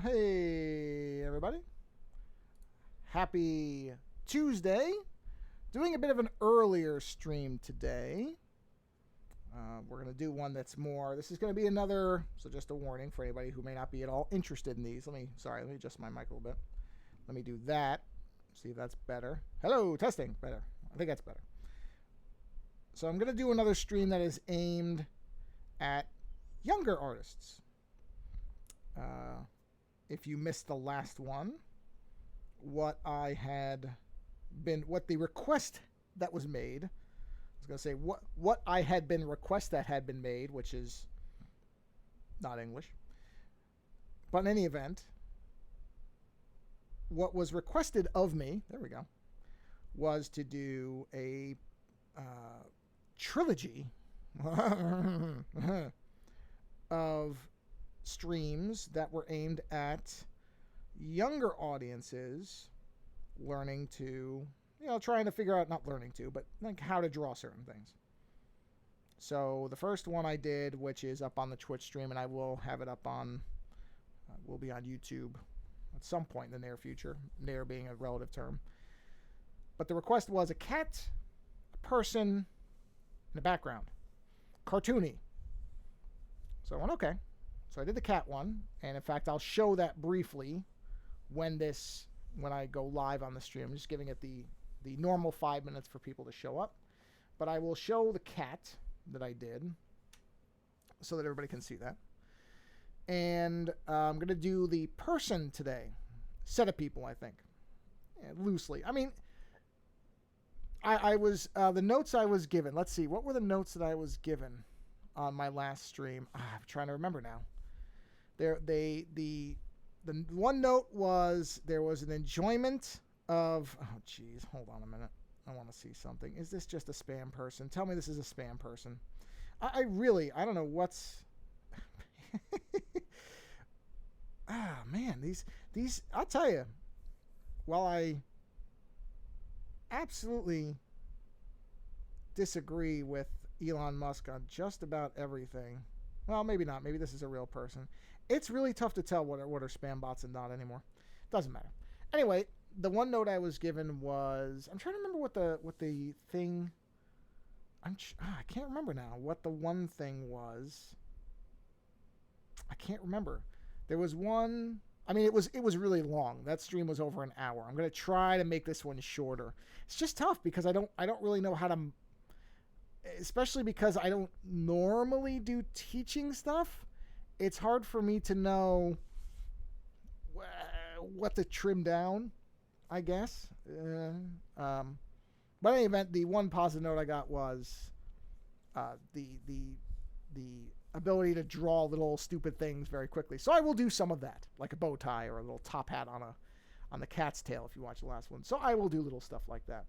Hey, everybody. Happy Tuesday. Doing a bit of an earlier stream today. We're going to do one that's more... This is going to be another... So just a warning for anybody who may not be at all interested in these. Let me adjust my mic a little bit. Let me do that. See if that's better. Hello, testing. Better. I think that's better. So I'm going to do another stream that is aimed at younger artists. If you missed the last one, what the request that was made, I was going to say what I had been request that had been made, which is not English. But in any event, what was requested of me, there we go, was to do a trilogy of streams that were aimed at younger audiences learning to, trying to figure out, not learning to, but like how to draw certain things. So the first one I did, which is up on the Twitch stream, and I will have it up on, will be on YouTube at some point in the near future, near being a relative term. But the request was a cat, a person, and a background. Cartoony. So I went, okay. So I did the cat one, and in fact, I'll show that briefly when I go live on the stream. I'm just giving it the normal 5 minutes for people to show up. But I will show the cat that I did so that everybody can see that. And I'm going to do the person today. Set of people, I think. Loosely. I mean, I was, the notes I was given. Let's see. What were the notes that I was given on my last stream? I'm trying to remember now. The one note was there was an enjoyment of... Oh, geez. Hold on a minute. I want to see something. Is this just a spam person? Tell me this is a spam person. I don't know what's... Man, these... I'll tell you, while I absolutely disagree with Elon Musk on just about everything... Well, maybe not. Maybe this is a real person. It's really tough to tell what are spam bots and not anymore. Doesn't matter. Anyway, the one note I was given was... I'm trying to remember what the thing... I can't remember now what the one thing was. I can't remember. There was one... I mean, it was really long. That stream was over an hour. I'm going to try to make this one shorter. It's just tough because I don't really know how to... Especially because I don't normally do teaching stuff. It's hard for me to know what to trim down, I guess. But in any event, the one positive note I got was the ability to draw little stupid things very quickly. So I will do some of that, like a bow tie or a little top hat on the cat's tail if you watch the last one. So I will do little stuff like that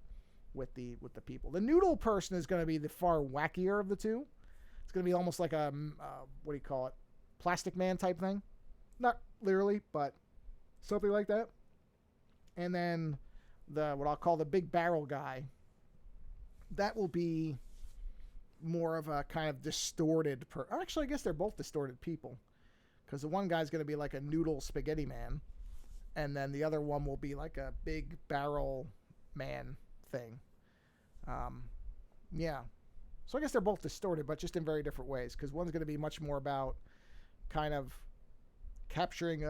with the people. The Noodle person is going to be the far wackier of the two. It's going to be almost like a what do you call it? Plastic Man type thing. Not literally, but something like that. And then what I'll call the big barrel guy, that will be more of a kind of distorted actually, I guess they're both distorted people, because the one guy's going to be like a noodle spaghetti man, and then the other one will be like a big barrel man thing. Yeah. So I guess they're both distorted, but just in very different ways, because one's going to be much more about kind of capturing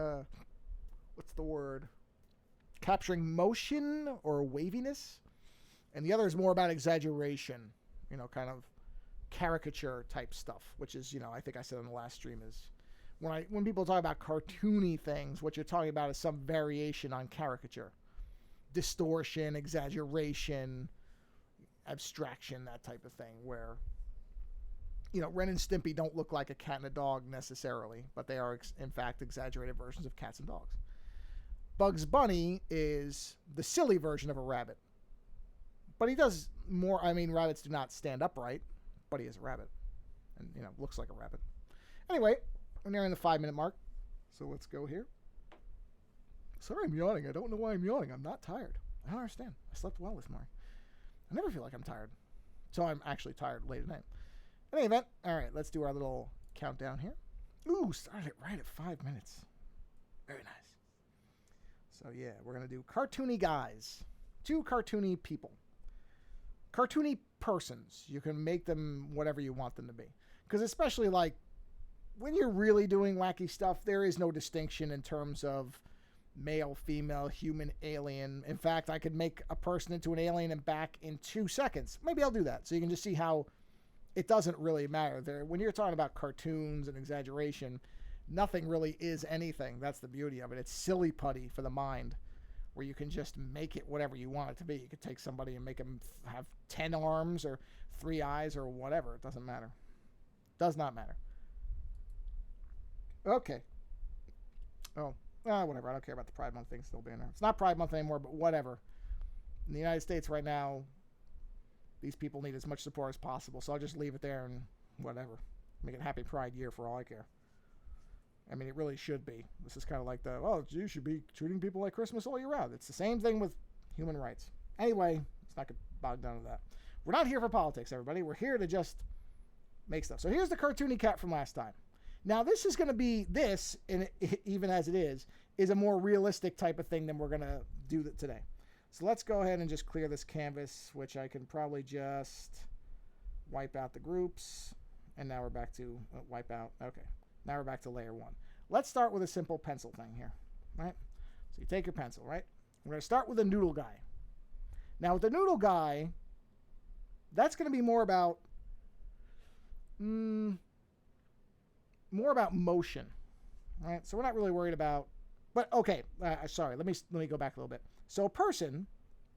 capturing motion or waviness, and the other is more about exaggeration, kind of caricature type stuff, which is, I think I said on the last stream, is when people talk about cartoony things, what you're talking about is some variation on caricature, distortion, exaggeration, abstraction, that type of thing, where Ren and Stimpy don't look like a cat and a dog necessarily, but they are in fact exaggerated versions of cats and dogs. Bugs Bunny is the silly version of a rabbit, but he does more. I mean, rabbits do not stand upright, but he is a rabbit, and looks like a rabbit. Anyway, we're nearing the 5-minute mark, so let's go here. Sorry, I'm yawning. I don't know why I'm yawning. I'm not tired. I don't understand. I slept well this morning. I never feel like I'm tired, so I'm actually tired late at night. In any event, all right, let's do our little countdown here. Ooh, started it right at 5 minutes. Very nice. So yeah, we're going to do cartoony guys. 2 cartoony people. Cartoony persons. You can make them whatever you want them to be. Because especially like when you're really doing wacky stuff, there is no distinction in terms of male, female, human, alien. In fact, I could make a person into an alien and back in 2 seconds. Maybe I'll do that. So you can just see how it doesn't really matter. There, when you're talking about cartoons and exaggeration, nothing really is anything. That's the beauty of it. It's silly putty for the mind, where you can just make it whatever you want it to be. You could take somebody and make them have 10 arms or 3 eyes or whatever. It doesn't matter. Does not matter. Okay. Oh, whatever. I don't care about the Pride Month thing still being there. It's not Pride Month anymore, but whatever. In the United States right now, these people need as much support as possible, so I'll just leave it there and whatever. Make it Happy Pride Year for all I care. I mean, it really should be. This is kind of like you should be treating people like Christmas all year round. It's the same thing with human rights. Anyway, let's not get bogged down with that. We're not here for politics, everybody. We're here to just make stuff. So here's the cartoony cat from last time. Now, this is going to be, even as it is a more realistic type of thing than we're going to do today. So let's go ahead and just clear this canvas, which I can probably just wipe out the groups. And now we're back to wipe out. Okay. Now we're back to layer 1. Let's start with a simple pencil thing here, right? So you take your pencil, right? We're going to start with a noodle guy. Now with the noodle guy, that's going to be more about motion, right? So we're not really worried about, but okay, sorry, let me go back a little bit. So a person,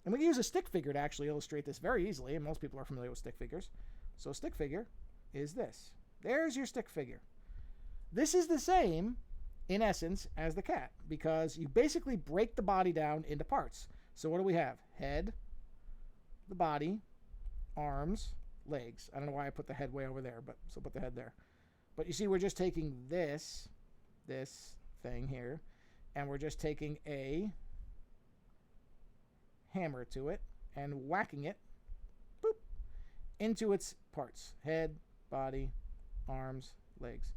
and we can use a stick figure to actually illustrate this very easily, and most people are familiar with stick figures. So a stick figure is this. There's your stick figure. This is the same, in essence, as the cat, because you basically break the body down into parts. So what do we have? Head, the body, arms, legs. I don't know why I put the head way over there, but so put the head there. But you see, we're just taking this thing here, and we're just taking a hammer to it and whacking it, boop, into its parts. Head, body, arms, legs.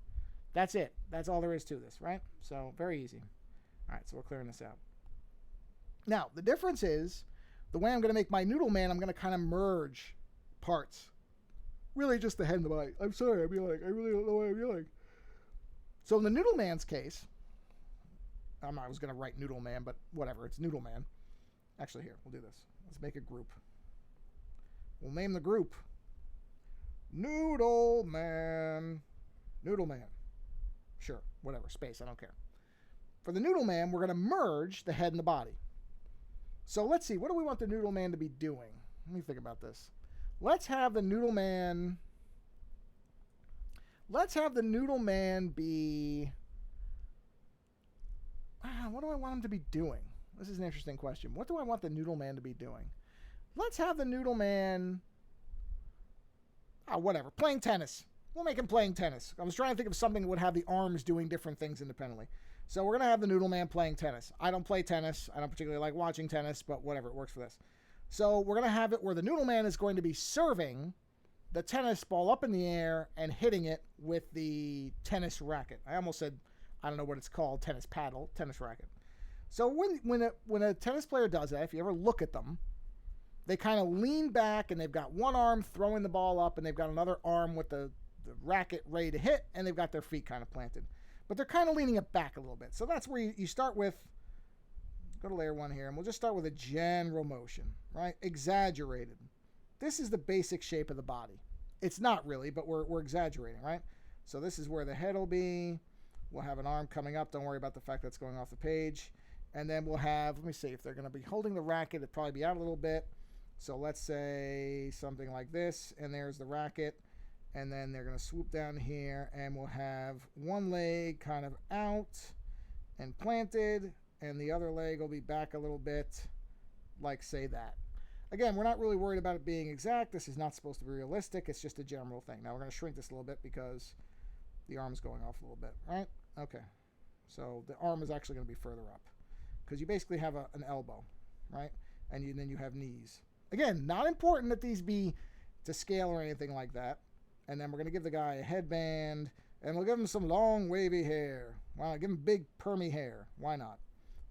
That's it. That's all there is to this, right? So very easy. All right, so we're clearing this out. Now, the difference is the way I'm going to make my Noodle Man, I'm going to kind of merge parts. Really just the head and the body. I'm sorry, I really don't know what I'm yelling. So in the Noodle Man's case, I was going to write Noodle Man, but whatever, it's Noodle Man. Actually, here, we'll do this. Let's make a group. We'll name the group Noodle Man. Noodle Man. Sure, whatever, space, I don't care. For the Noodle Man, we're going to merge the head and the body. So let's see, what do we want the Noodle Man to be doing? Let me think about this. Let's have the Noodle Man be... what do I want him to be doing? This is an interesting question. What do I want the Noodle Man to be doing? Let's have the Noodle Man... whatever, playing tennis. We'll make him playing tennis. I was trying to think of something that would have the arms doing different things independently. So we're going to have the Noodle Man playing tennis. I don't play tennis. I don't particularly like watching tennis, but whatever, it works for this. So we're going to have it where the Noodle Man is going to be serving the tennis ball up in the air and hitting it with the tennis racket. I almost said, I don't know what it's called, tennis paddle, tennis racket. So when a tennis player does that, if you ever look at them, they kind of lean back and they've got one arm throwing the ball up and they've got another arm with the racket ready to hit, and they've got their feet kind of planted. But they're kind of leaning it back a little bit. So that's where you start with, go to layer 1 here, and we'll just start with a general motion, right? Exaggerated. This is the basic shape of the body. It's not really, but we're exaggerating, right? So this is where the head will be. We'll have an arm coming up. Don't worry about the fact that's going off the page. And then we'll have, let me see, if they're going to be holding the racket, it'll probably be out a little bit. So let's say something like this, and there's the racket. And then they're going to swoop down here, and we'll have one leg kind of out and planted, and the other leg will be back a little bit, like say that. Again, we're not really worried about it being exact. This is not supposed to be realistic. It's just a general thing. Now we're going to shrink this a little bit because the arm's going off a little bit, right? Okay. So the arm is actually going to be further up because you basically have an elbow, right? And then you have knees. Again, not important that these be to scale or anything like that. And then we're going to give the guy a headband, And we'll give him some long wavy hair. Why not? Give him big permy hair. Why not?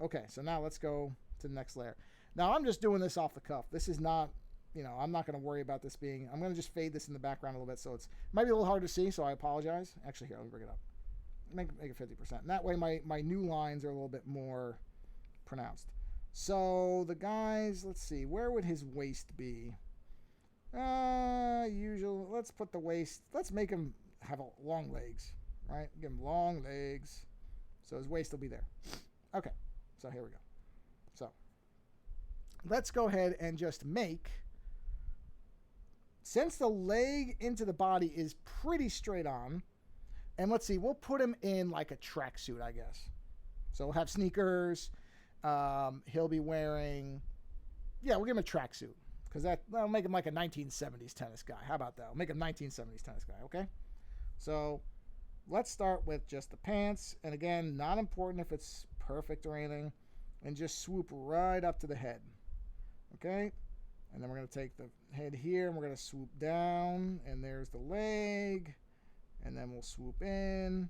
Okay, so now let's go to the next layer. Now I'm just doing this off the cuff. This is not, I'm not going to worry about this being, I'm going to just fade this in the background a little bit so it might be a little hard to see, so I apologize. Actually, here, let me bring it up. Make it 50%. And that way my new lines are a little bit more pronounced. So the guys, let's see, where would his waist be? Usually, let's put the waist, let's make him have long legs, right? Give him long legs. So his waist will be there. Okay, so here we go. So let's go ahead and just make, since the leg into the body is pretty straight on, and let's see, we'll put him in like a tracksuit, I guess. So we'll have sneakers. He'll be wearing, we'll give him a tracksuit because that'll make him like a 1970s tennis guy. How about that? We'll make him 1970s tennis guy, okay? So let's start with just the pants. And again, not important if it's perfect or anything. And just swoop right up to the head, okay? And then we're going to take the head here and we're going to swoop down. And there's the leg. And then we'll swoop in.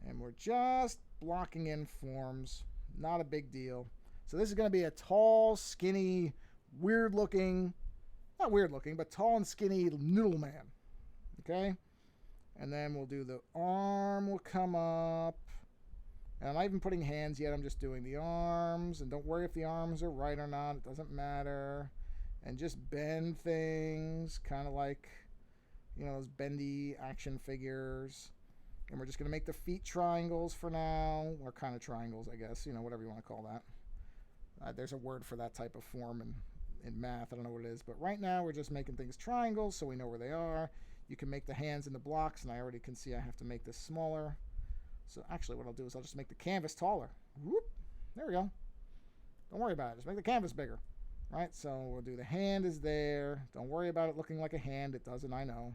And we're just blocking in forms. Not a big deal. So this is going to be a tall, skinny, weird-looking, not weird-looking, but tall and skinny noodle man. Okay? And then we'll do the arm will come up. And I'm not even putting hands yet. I'm just doing the arms. And don't worry if the arms are right or not. It doesn't matter. And just bend things, kind of like, those bendy action figures. And we're just going to make the feet triangles for now, or kind of triangles, I guess, whatever you want to call that. There's a word for that type of form in math. I don't know what it is. But right now, we're just making things triangles so we know where they are. You can make the hands into blocks, and I already can see I have to make this smaller. So actually, what I'll do is I'll just make the canvas taller. Whoop. There we go. Don't worry about it. Just make the canvas bigger. Right? So we'll do the hand is there. Don't worry about it looking like a hand. It doesn't, I know.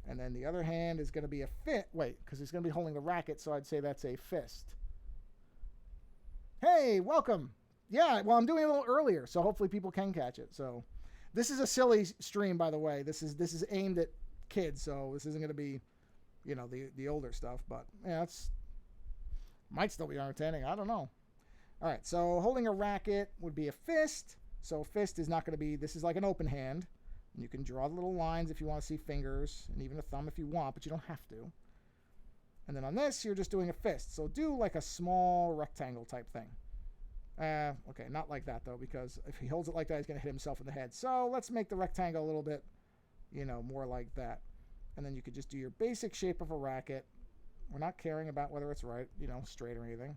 And then the other hand is going to be a because he's going to be holding the racket, so I'd say that's a fist. Hey, welcome. Yeah, well, I'm doing it a little earlier, so hopefully people can catch it. So this is a silly stream, by the way. This is aimed at kids, so this isn't going to be, the older stuff. But, it's might still be entertaining. I don't know. All right, so holding a racket would be a fist. So fist is not going to be, this is like an open hand. And you can draw the little lines if you want to see fingers, and even a thumb if you want, but you don't have to. And then on this, you're just doing a fist. So do like a small rectangle type thing. Okay, not like that, though, because if he holds it like that, he's going to hit himself in the head. So let's make the rectangle a little bit, more like that. And then you could just do your basic shape of a racket. We're not caring about whether it's right, straight or anything.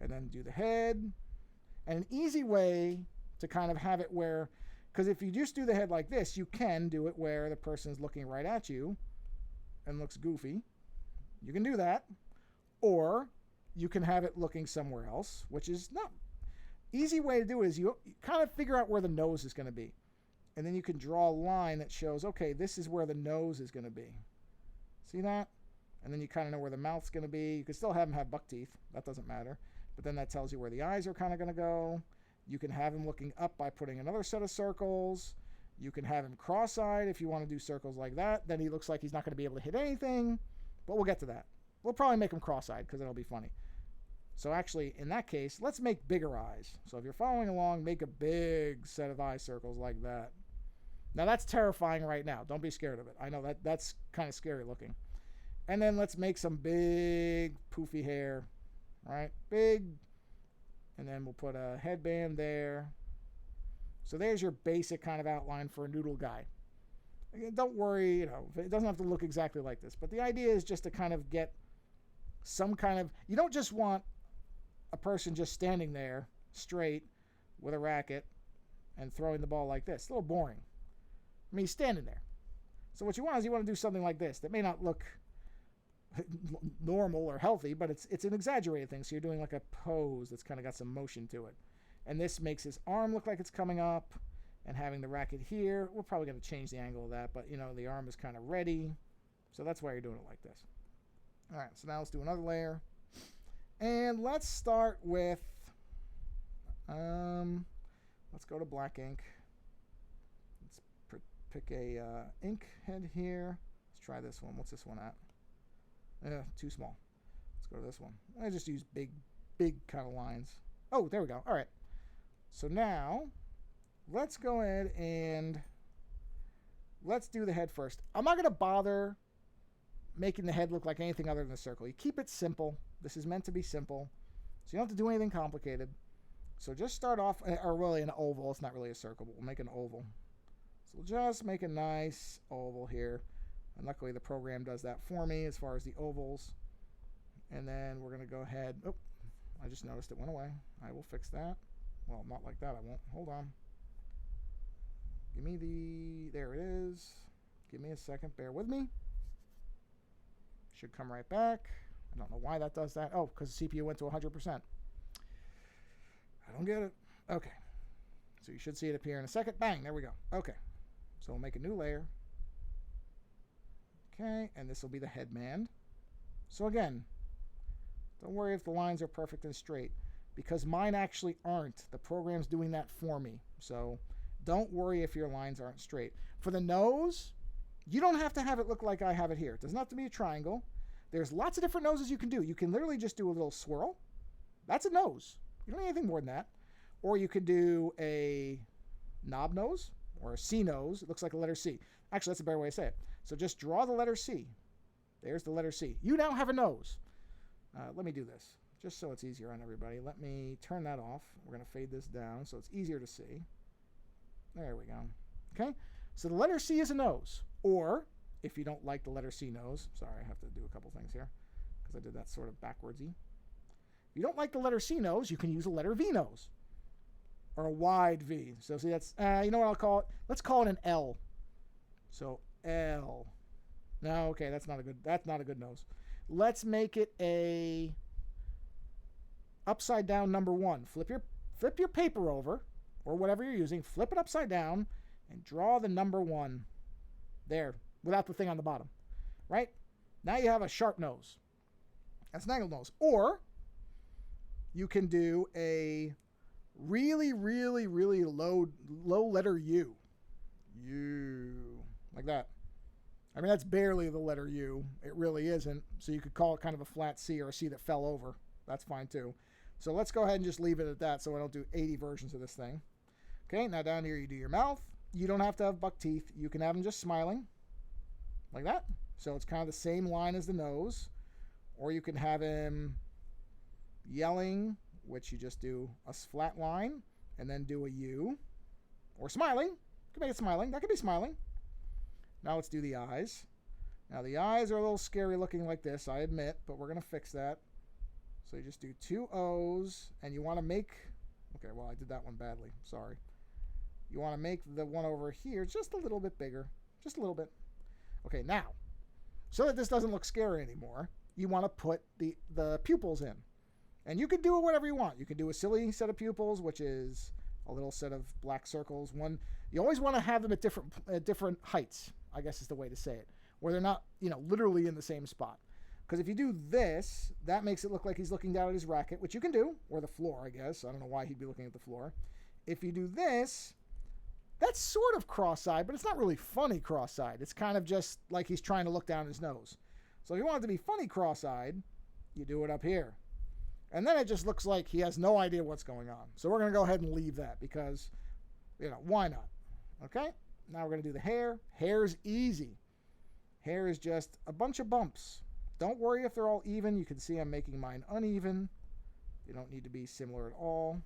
And then do the head. And an easy way to kind of have it where, because if you just do the head like this, you can do it where the person's looking right at you and looks goofy. You can do that. Or you can have it looking somewhere else, which is not. Easy way to do it is you kind of figure out where the nose is going to be. And then you can draw a line that shows, okay, this is where the nose is going to be. See that? And then you kind of know where the mouth's going to be. You can still have him have buck teeth. That doesn't matter. But then that tells you where the eyes are kind of going to go. You can have him looking up by putting another set of circles. You can have him cross-eyed if you want to do circles like that. Then he looks like he's not going to be able to hit anything. But we'll get to that. We'll probably make him cross-eyed because it'll be funny. So actually, in that case, let's make bigger eyes. So if you're following along, make a big set of eye circles like that. Now that's terrifying right now. Don't be scared of it. I know that's kind of scary looking. And then let's make some big poofy hair. Right? Big. And then we'll put a headband there. So there's your basic kind of outline for a noodle guy. Again, don't worry, it doesn't have to look exactly like this. But the idea is just to kind of get some kind of, you don't just want a person just standing there straight with a racket and throwing the ball like this. It's a little boring. I mean, he's standing there. So what you want is you want to do something like this that may not look normal or healthy, but it's an exaggerated thing. So you're doing like a pose that's kind of got some motion to it. And this makes his arm look like it's coming up and having the racket here. We're probably going to change the angle of that, but the arm is kind of ready. So that's why you're doing it like this. All right, so now let's do another layer. And let's start with, let's go to black ink. Let's pick a ink head here. Let's try this one. What's this one at? Too small. Let's go to this one. I just use big kind of lines. Oh, there we go. All right. So now, let's go ahead and let's do the head first. I'm not going to bother making the head look like anything other than a circle. You keep it simple. This is meant to be simple. So you don't have to do anything complicated. So just start off, or really an oval. It's not really a circle, but we'll make an oval. So we'll just make a nice oval here. And luckily the program does that for me as far as the ovals. And then we're going to go ahead. Oh, I just noticed it went away. I will fix that. Well, not like that. I won't. Hold on. Give me there it is. Give me a second. Bear with me. Should come right back. I don't know why that does that. Oh, because the CPU went to 100%. I don't get it. Okay. So you should see it appear in a second. Bang. There we go. Okay. So we'll make a new layer. Okay. And this will be the headband. So again, don't worry if the lines are perfect and straight, because mine actually aren't. The program's doing that for me. So don't worry if your lines aren't straight. For the nose, you don't have to have it look like I have it here. It doesn't have to be a triangle. There's lots of different noses you can do. You can literally just do a little swirl. That's a nose. You don't need anything more than that. Or you could do a knob nose or a C nose. It looks like a letter C. Actually, that's a better way to say it. So just draw the letter C. There's the letter C. You now have a nose. Let me do this, just so it's easier on everybody. Let me turn that off. We're going to fade this down so it's easier to see. There we go. Okay, so the letter C is a nose. Or, if you don't like the letter C nose, sorry, I have to do a couple things here, because I did that sort of backwardsy. If you don't like the letter C nose, you can use a letter V nose. Or a wide V. So see, that's, you know what I'll call it? Let's call it an L. So, L. No, okay, that's not a good nose. Let's make it a upside down number 1. Flip your paper over, or whatever you're using, flip it upside down, and draw the number 1. There, without the thing on the bottom. Right? Now you have a sharp nose. That's an angled nose. Or you can do a really, really, really low letter U. U. Like that. I mean, that's barely the letter U. It really isn't. So you could call it kind of a flat C or a C that fell over. That's fine too. So let's go ahead and just leave it at that so I don't do 80 versions of this thing. Okay, now down here you do your mouth. You don't have to have buck teeth. You can have them just smiling. Like that. So it's kind of the same line as the nose. Or you can have him yelling, which you just do a flat line and then do a U. Or smiling. You can make it smiling. That could be smiling. Now let's do the eyes. Now the eyes are a little scary looking like this, I admit, but we're going to fix that. So you just do 2 O's, and you want to make... Okay, well, I did that one badly. Sorry. You want to make the one over here just a little bit bigger. Just a little bit. Okay, now, so that this doesn't look scary anymore, you want to put the pupils in. And you can do it whatever you want. You can do a silly set of pupils, which is a little set of black circles. You always want to have them at different heights, I guess is the way to say it, where they're not, literally in the same spot. Because if you do this, that makes it look like he's looking down at his racket, which you can do, or the floor, I guess. I don't know why he'd be looking at the floor. If you do this, that's sort of cross-eyed, but it's not really funny cross-eyed. It's kind of just like he's trying to look down his nose. So if you want it to be funny cross-eyed, you do it up here. And then it just looks like he has no idea what's going on. So we're going to go ahead and leave that because, why not? Okay? Now we're going to do the hair. Hair's easy. Hair is just a bunch of bumps. Don't worry if they're all even. You can see I'm making mine uneven. They don't need to be similar at all.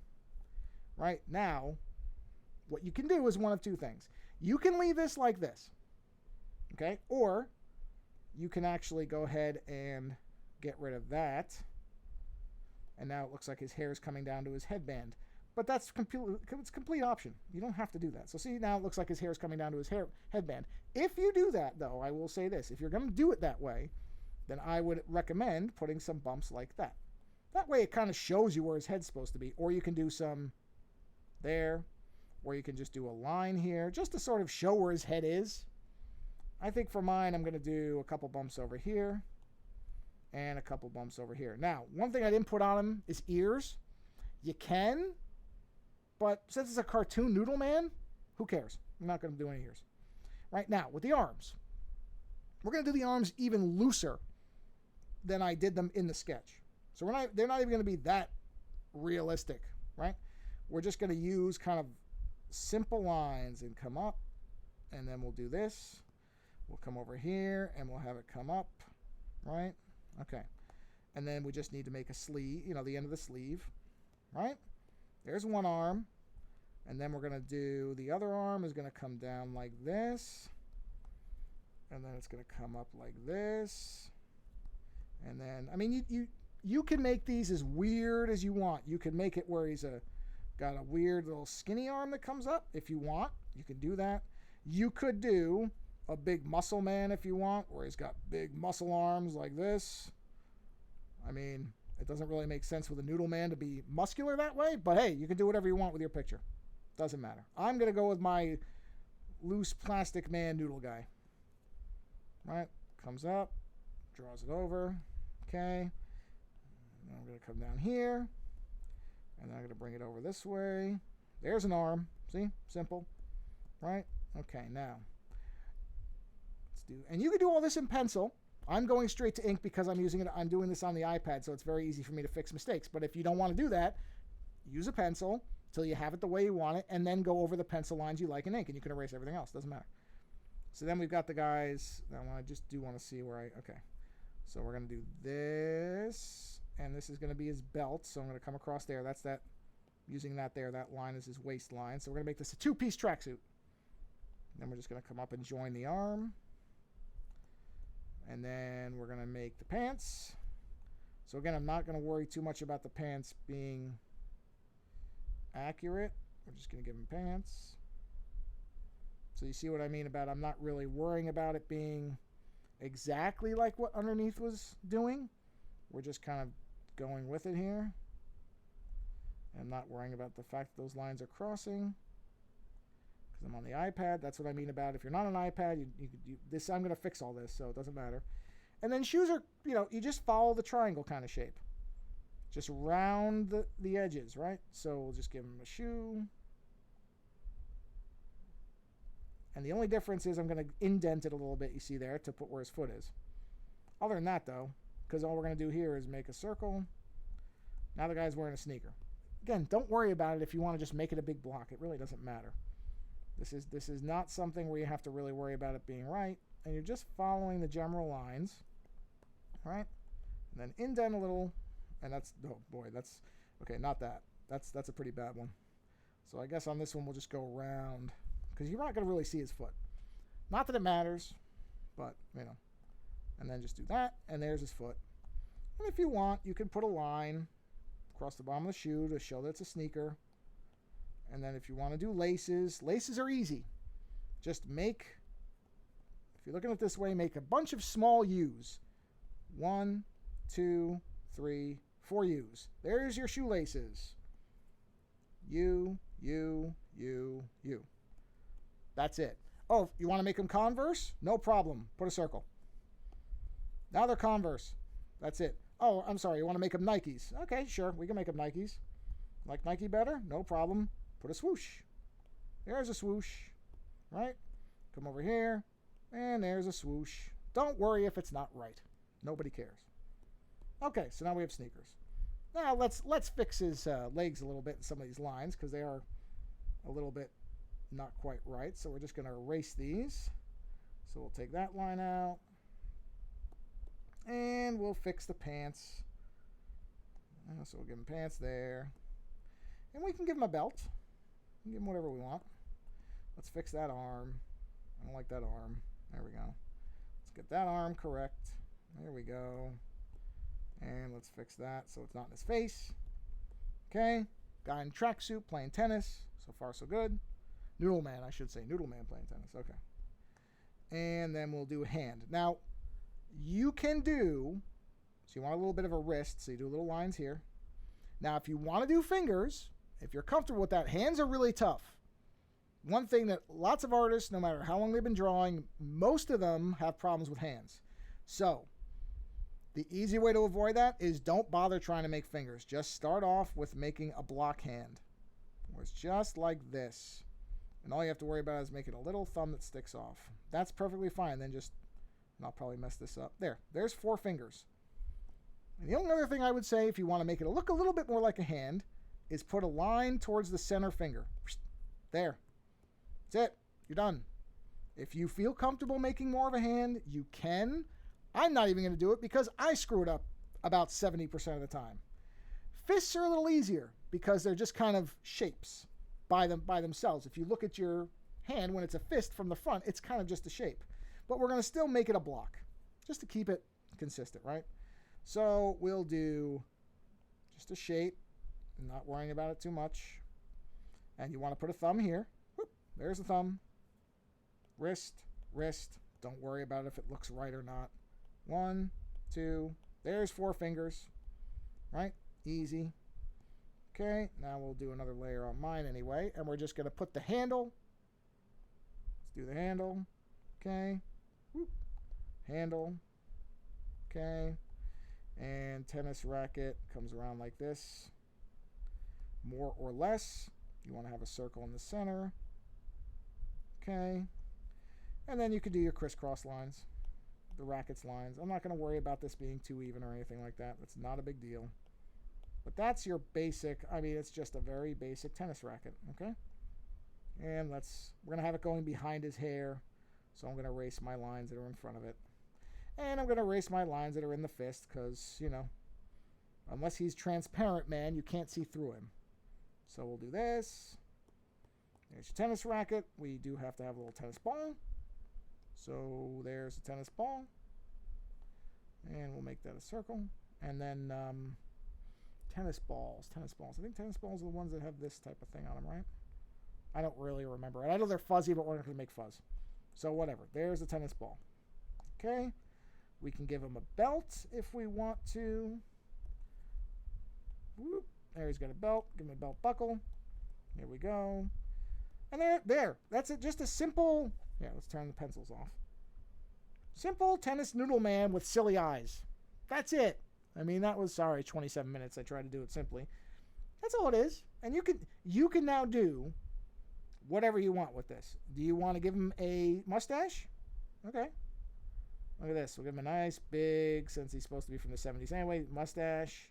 Right? Now, what you can do is one of two things. You can leave this like this. Okay? Or you can actually go ahead and get rid of that. And now it looks like his hair is coming down to his headband. But it's a complete option. You don't have to do that. So see, now it looks like his hair is coming down to his headband. If you do that, though, I will say this. If you're going to do it that way, then I would recommend putting some bumps like that. That way it kind of shows you where his head's supposed to be. Or you can do some there. Or you can just do a line here, just to sort of show where his head is. I think for mine, I'm going to do a couple bumps over here. And a couple bumps over here. Now, one thing I didn't put on him is ears. You can, but since it's a cartoon Noodle Man, who cares? I'm not going to do any ears. Right now, with the arms, we're going to do the arms even looser than I did them in the sketch. So they're not even going to be that realistic, right? We're just going to use kind of simple lines and come up, and then we'll do this. We'll come over here, and we'll have it come up, right? Okay. And then we just need to make a sleeve, the end of the sleeve, right? There's one arm. And then we're going to do, the other arm is going to come down like this. And then it's going to come up like this. And then, I mean, you can make these as weird as you want. You can make it where he's got a weird little skinny arm that comes up if you want. You can do that. You could do a big muscle man if you want, where he's got big muscle arms like this. I mean, it doesn't really make sense with a noodle man to be muscular that way, but hey, you can do whatever you want with your picture. Doesn't matter. I'm going to go with my loose plastic man noodle guy. Right? Comes up, draws it over. Okay. And I'm going to come down here. And then I'm going to bring it over this way. There's an arm. See? Simple. Right? Okay, now. Let's do, and you can do all this in pencil. I'm going straight to ink because I'm doing this on the iPad, so it's very easy for me to fix mistakes. But if you don't want to do that, use a pencil till you have it the way you want it, and then go over the pencil lines you like in ink, and you can erase everything else. Doesn't matter. So then we've got the guys. Now I just do want to see where okay. So we're going to do this, and this is going to be his belt. So I'm going to come across there. That's that. Using that there. That line is his waistline. So we're going to make this a two-piece tracksuit. Then we're just going to come up and join the arm. And then we're going to make the pants. So again, I'm not going to worry too much about the pants being accurate. We're just going to give him pants. So you see what I mean about I'm not really worrying about it being exactly like what underneath was doing. We're just kind of going with it here. And I'm not worrying about the fact that those lines are crossing. Because I'm on the iPad. That's what I mean about if you're not on an iPad, this I'm going to fix all this, so it doesn't matter. And then shoes are, you just follow the triangle kind of shape. Just round the edges, right? So we'll just give him a shoe. And the only difference is I'm going to indent it a little bit, you see there, to put where his foot is. Other than that, though, because all we're going to do here is make a circle. Now the guy's wearing a sneaker. Again, don't worry about it if you want to just make it a big block. It really doesn't matter. This is not something where you have to really worry about it being right. And you're just following the general lines. Right? And then indent a little. And that's, oh boy, that's, okay, not that. That's a pretty bad one. So I guess on this one we'll just go around. Because you're not going to really see his foot. Not that it matters, but, And then just do that, and there's his foot. And if you want, you can put a line across the bottom of the shoe to show that it's a sneaker. And then if you want to do laces are easy. Just if you're looking at it this way, make a bunch of small U's. 1, 2, 3, 4 U's. There's your shoelaces. U, U, U, U. That's it. Oh, you want to make them Converse? No problem. Put a circle. Now they're Converse. That's it. Oh, I'm sorry. You want to make them Nikes? Okay, sure. We can make them Nikes. Like Nike better? No problem. Put a swoosh. There's a swoosh. Right? Come over here. And there's a swoosh. Don't worry if it's not right. Nobody cares. Okay, so now we have sneakers. Now let's fix his legs a little bit in some of these lines because they are a little bit not quite right. So we're just going to erase these. So we'll take that line out. And we'll fix the pants. So we'll give him pants there. And we can give him a belt. We can give him whatever we want. Let's fix that arm. I don't like that arm. There we go. Let's get that arm correct. There we go. And let's fix that so it's not in his face. Okay. Guy in tracksuit playing tennis. So far, so good. Noodle man, I should say. Noodle man playing tennis. Okay. And then we'll do a hand. Now, you can do, so you want a little bit of a wrist, so you do little lines here. Now, if you want to do fingers, if you're comfortable with that, hands are really tough. One thing that lots of artists, no matter how long they've been drawing, most of them have problems with hands. So, the easy way to avoid that is don't bother trying to make fingers. Just start off with making a block hand, where it's just like this. And all you have to worry about is making a little thumb that sticks off. That's perfectly fine. Then just, and I'll probably mess this up. There's 4 fingers. And the only other thing I would say, if you want to make it look a little bit more like a hand, is put a line towards the center finger. There. That's it. You're done. If you feel comfortable making more of a hand, you can. I'm not even going to do it because I screw it up about 70% of the time. Fists are a little easier because they're just kind of shapes by themselves. If you look at your hand when it's a fist from the front, it's kind of just a shape. But we're going to still make it a block just to keep it consistent, right? So we'll do just a shape, not worrying about it too much. And you want to put a thumb here. Whoop, there's the thumb. Wrist, wrist. Don't worry about if it looks right or not. 1, 2, there's 4 fingers, right? Easy. Okay, now we'll do another layer on mine anyway, and we're just going to put the handle. Let's do the handle. Okay. Whoop. Handle. Okay. And tennis racket comes around like this. More or less. You want to have a circle in the center. Okay. And then you could do your crisscross lines. The racket's lines. I'm not going to worry about this being too even or anything like that. That's not a big deal. But that's your basic, it's just a very basic tennis racket, okay? And we're going to have it going behind his hair. So I'm going to erase my lines that are in front of it. And I'm going to erase my lines that are in the fist because, unless he's transparent, man, you can't see through him. So we'll do this. There's your tennis racket. We do have to have a little tennis ball. So there's a tennis ball. And we'll make that a circle. And then tennis balls. I think tennis balls are the ones that have this type of thing on them, right? I don't really remember it. I know they're fuzzy, but we're not going to make fuzz. So whatever. There's a tennis ball. Okay. We can give him a belt if we want to. Whoop. There, he's got a belt. Give him a belt buckle. Here we go. And there. That's it. Just a simple... Yeah, let's turn the pencils off. Simple tennis noodle man with silly eyes. That's it. That was, 27 minutes. I tried to do it simply. That's all it is. And you can now do whatever you want with this. Do you want to give him a mustache? Okay. Look at this. We'll give him a nice big, since he's supposed to be from the 70s anyway, mustache.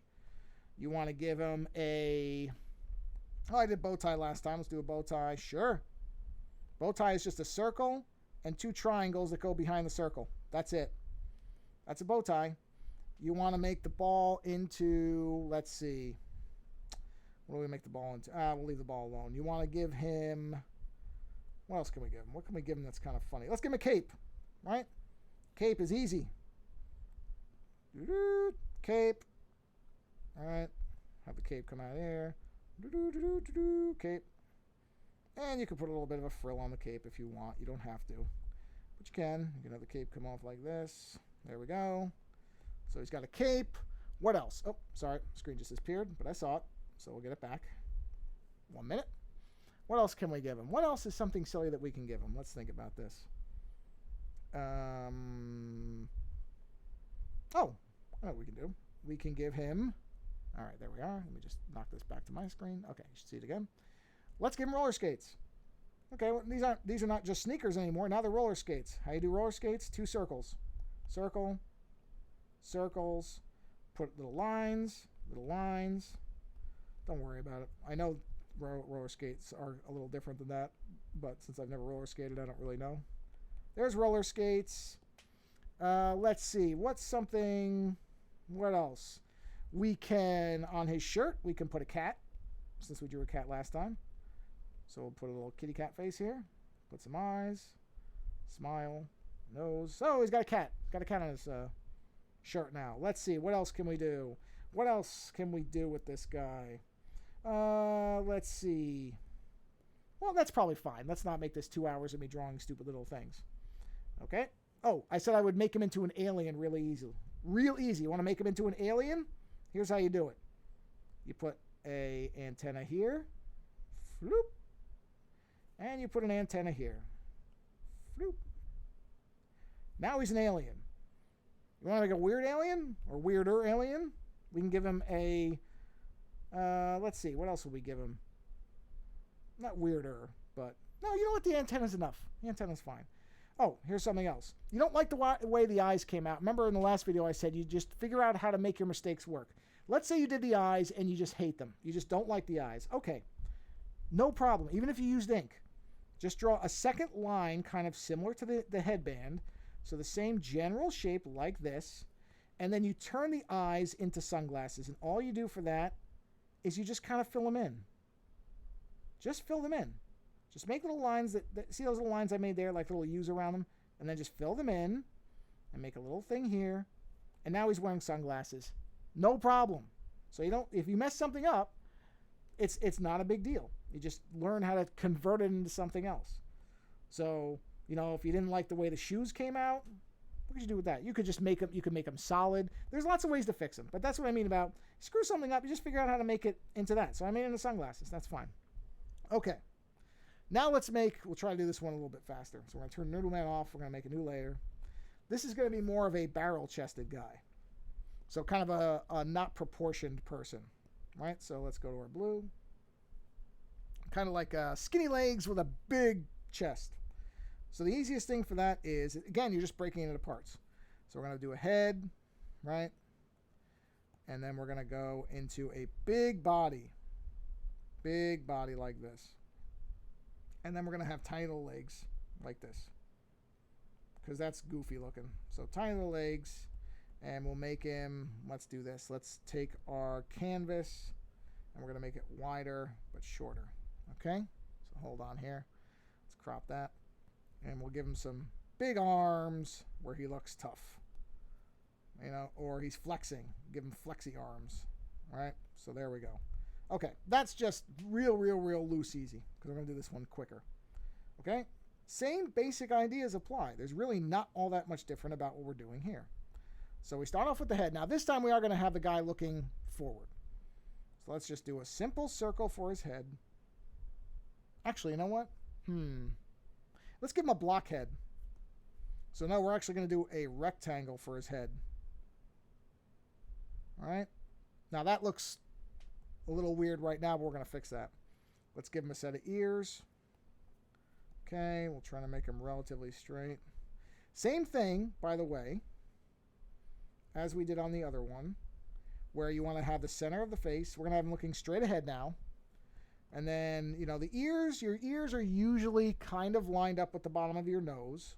You want to give him a... I did bow tie last time. Let's do a bow tie. Sure. Bow tie is just a circle and 2 triangles that go behind the circle. That's it. That's a bow tie. You want to make the ball into, let's see. What do we make the ball into? We'll leave the ball alone. You want to give him, what else can we give him? What can we give him that's kind of funny? Let's give him a cape, right? Cape is easy. Cape. All right. Have the cape come out here. Cape. And you can put a little bit of a frill on the cape if you want. You don't have to. But you can. You can have the cape come off like this. There we go. So he's got a cape. What else? Oh, sorry. Screen just disappeared, but I saw it. So we'll get it back. 1 minute. What else can we give him? What else is something silly that we can give him? Let's think about this. Oh, I know what we can do. We can give him... All right, there we are. Let me just knock this back to my screen. Okay, you should see it again. Let's give him roller skates. Okay, well, these are not just sneakers anymore. Now they're roller skates. How you do roller skates? 2 circles. Circle. Circles. Put little lines. Little lines. Don't worry about it. I know roller skates are a little different than that, but since I've never roller skated, I don't really know. There's roller skates. Let's see. What's something... What else? We can, on his shirt, we can put a cat, since we drew a cat last time. So we'll put a little kitty cat face here. Put some eyes. Smile. Nose. Oh, he's got a cat. He's got a cat on his shirt now. Let's see. What else can we do? What else can we do with this guy? Let's see. Well, that's probably fine. Let's not make this 2 hours of me drawing stupid little things. Okay. Oh, I said I would make him into an alien really easy. Real easy. You want to make him into an alien? Here's how you do it. You put a antenna here. Floop. And you put an antenna here. Floop. Now he's an alien. You want to make a weird alien? Or weirder alien? We can give him a... let's see. What else will we give him? Not weirder, but... No, you know what? The antenna's enough. The antenna's fine. Oh, here's something else. You don't like the way the eyes came out. Remember in the last video I said you just figure out how to make your mistakes work. Let's say you did the eyes and you just hate them. You just don't like the eyes. Okay, no problem. Even if you used ink, just draw a second line kind of similar to the headband. So the same general shape like this. And then you turn the eyes into sunglasses. And all you do for that is you just kind of fill them in. Just fill them in. Just make little lines see those little lines I made there, like little U's around them, and then just fill them in and make a little thing here. And now he's wearing sunglasses. No problem. So if you mess something up, it's not a big deal. You just learn how to convert it into something else. So, if you didn't like the way the shoes came out, what could you do with that? You could just make them solid. There's lots of ways to fix them, but that's what I mean about screw something up, you just figure out how to make it into that. So I made it into sunglasses. That's fine. Okay. Now we'll try to do this one a little bit faster. So we're going to turn Noodle Man off. We're going to make a new layer. This is going to be more of a barrel-chested guy. So kind of a not proportioned person, right? So let's go to our blue. Kind of like skinny legs with a big chest. So the easiest thing for that is, again, you're just breaking it into parts. So we're going to do a head, right? And then we're going to go into a big body. Big body like this. And then we're going to have tiny little legs like this, because that's goofy looking. So tiny little legs, and we'll make him, let's do this. Let's take our canvas, and we're going to make it wider but shorter. Okay? So hold on here. Let's crop that. And we'll give him some big arms where he looks tough. Or he's flexing. Give him flexy arms. All right? So there we go. Okay, that's just real loose easy, because we're going to do this one quicker. Okay? Same basic ideas apply. There's really not all that much different about what we're doing here. So we start off with the head. Now this time we are going to have the guy looking forward. So let's just do a simple circle for his head. Actually, you know what? Let's give him a block head. So now we're actually going to do a rectangle for his head. All right? Now that looks a little weird right now, but we're going to fix that. Let's give him a set of ears. Okay, we'll try to make them relatively straight. Same thing, by the way, as we did on the other one, where you want to have the center of the face. We're going to have him looking straight ahead now. And then, the ears, your ears are usually kind of lined up with the bottom of your nose.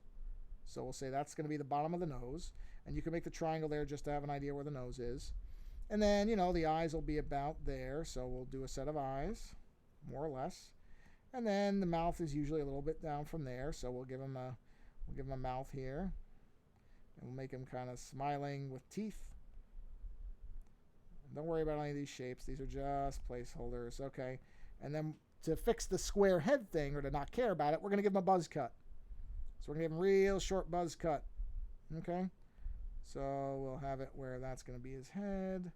So we'll say that's going to be the bottom of the nose. And you can make the triangle there just to have an idea where the nose is. And then, the eyes will be about there. So we'll do a set of eyes, more or less. And then the mouth is usually a little bit down from there. So we'll give him a mouth here. And we'll make him kind of smiling with teeth. Don't worry about any of these shapes. These are just placeholders. Okay. And then to fix the square head thing, or to not care about it, we're going to give him a buzz cut. So we're going to give him a real short buzz cut. Okay. So we'll have it where that's going to be his head,